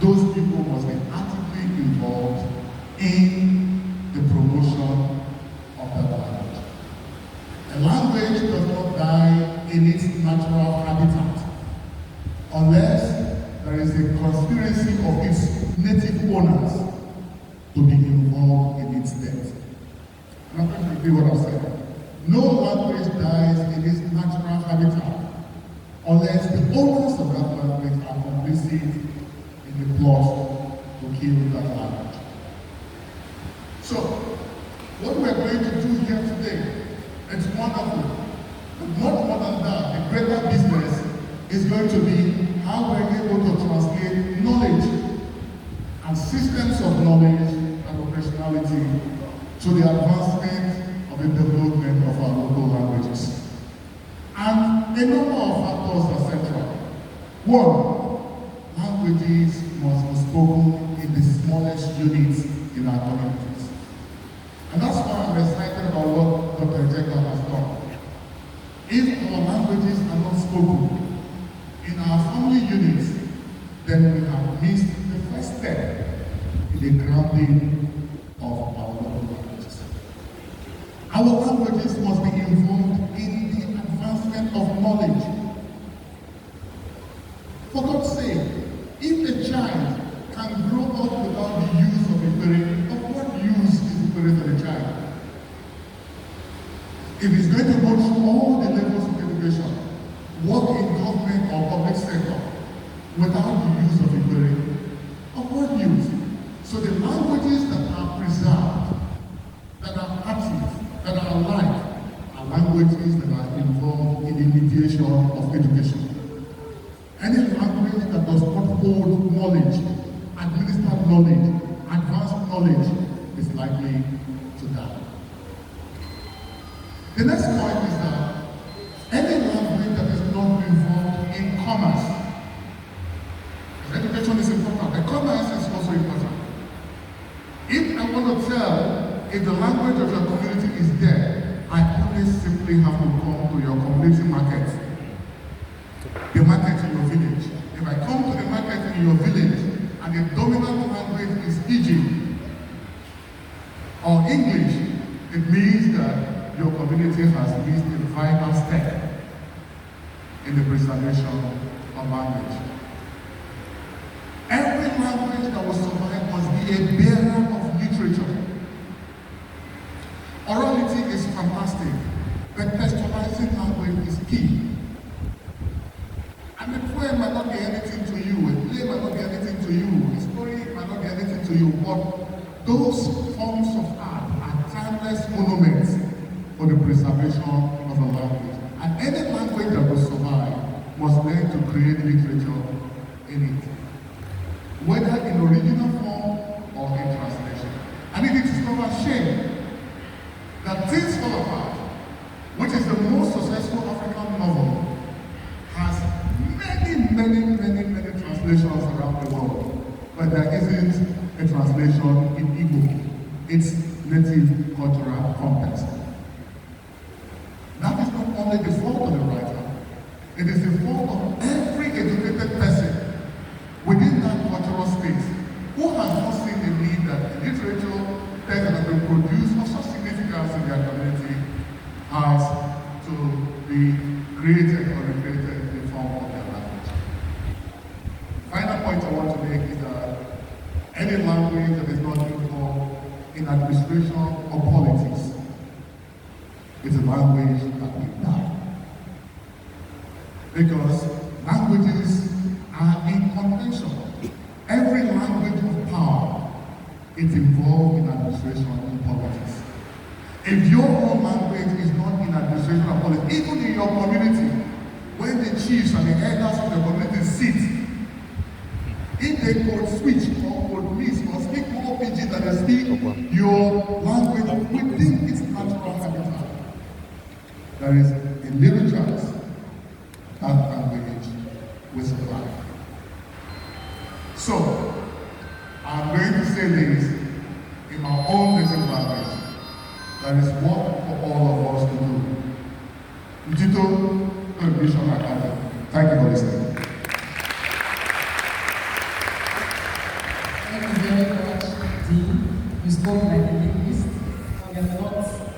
those people must be actively involved in the promotion of that language. A language does not die in its natural habitat unless there is a conspiracy of its native owners to be involved in its death. I'm not going to repeat what I'm saying. No language dies in its natural habitat unless the owners of that language are complicit in the plot to kill that language. So, what we're going to do here today, it's wonderful. But much more than that, the greater business is going to be how we're able to translate knowledge and systems of knowledge and operationality to the advancement of the development of our local languages. And a number of factors are central. One, languages must be spoken in the smallest units in our communities. And that's why I'm excited about what Dr. Ejeka has done. If our languages are not spoken in our family units, then we have missed the first step in the grounding of our local languages. Our languages must be involved in the advancement of knowledge. For God's sake, if a child can grow up without the use of a parent, of what use is the parent to the child? If he's going to go through all the levels of education, work in government or public sector, without the use of a parent, of what use? So the languages that are preserved, that are active, that are alive, are languages that are involved in the mediation of education. Any language that does not hold knowledge, administer knowledge, advance knowledge, is likely to die. The next point is that any language that is not involved in commerce, education is important, but commerce is also important. If I want to tell if the language of your community is there, I only simply have to come to your community market, the market in your village. If I come to the market in your village and the dominant language is Pidgin or English, it means that your community has missed a vital step in the preservation of language. Every language that will survive must be a bearer of literature. Orality is fantastic, but textualizing language is key. And the poem might not be anything to you, a play might not be anything to you, a story might not be anything to you, but those forms of art are timeless monuments for the preservation of a language. And any language that will survive must learn to create literature in it, whether in original form or in translation. And it is not a shame that Things Fall Apart, which is the most successful African novel, has many translations around the world, but there isn't a translation in Igbo, its native cultural context. That is not only the fault of the writer, it is the fault of every educated person within that cultural space who has not seen the need that the literature text that has been produced of such significance in their community has to be created or recreated in the form of their language. Final point I want to make is that any language that is not involved in administration or politics is a language that will die. Because languages are in convention. Every language of power is involved in administration and politics. If your own language is not in administration and politics, even in your community, when the chiefs and the elders of the community sit, if they could switch or could miss or speak more pidgin than they speak your language within its natural habitat, there is a little chance that language will survive. So, I'm going to say this in my own native language. There is work for all of us to do. Mtito, Contribution Academy. Thank you for listening. Thank you very much, Dean. You spoke like a linguist. We are not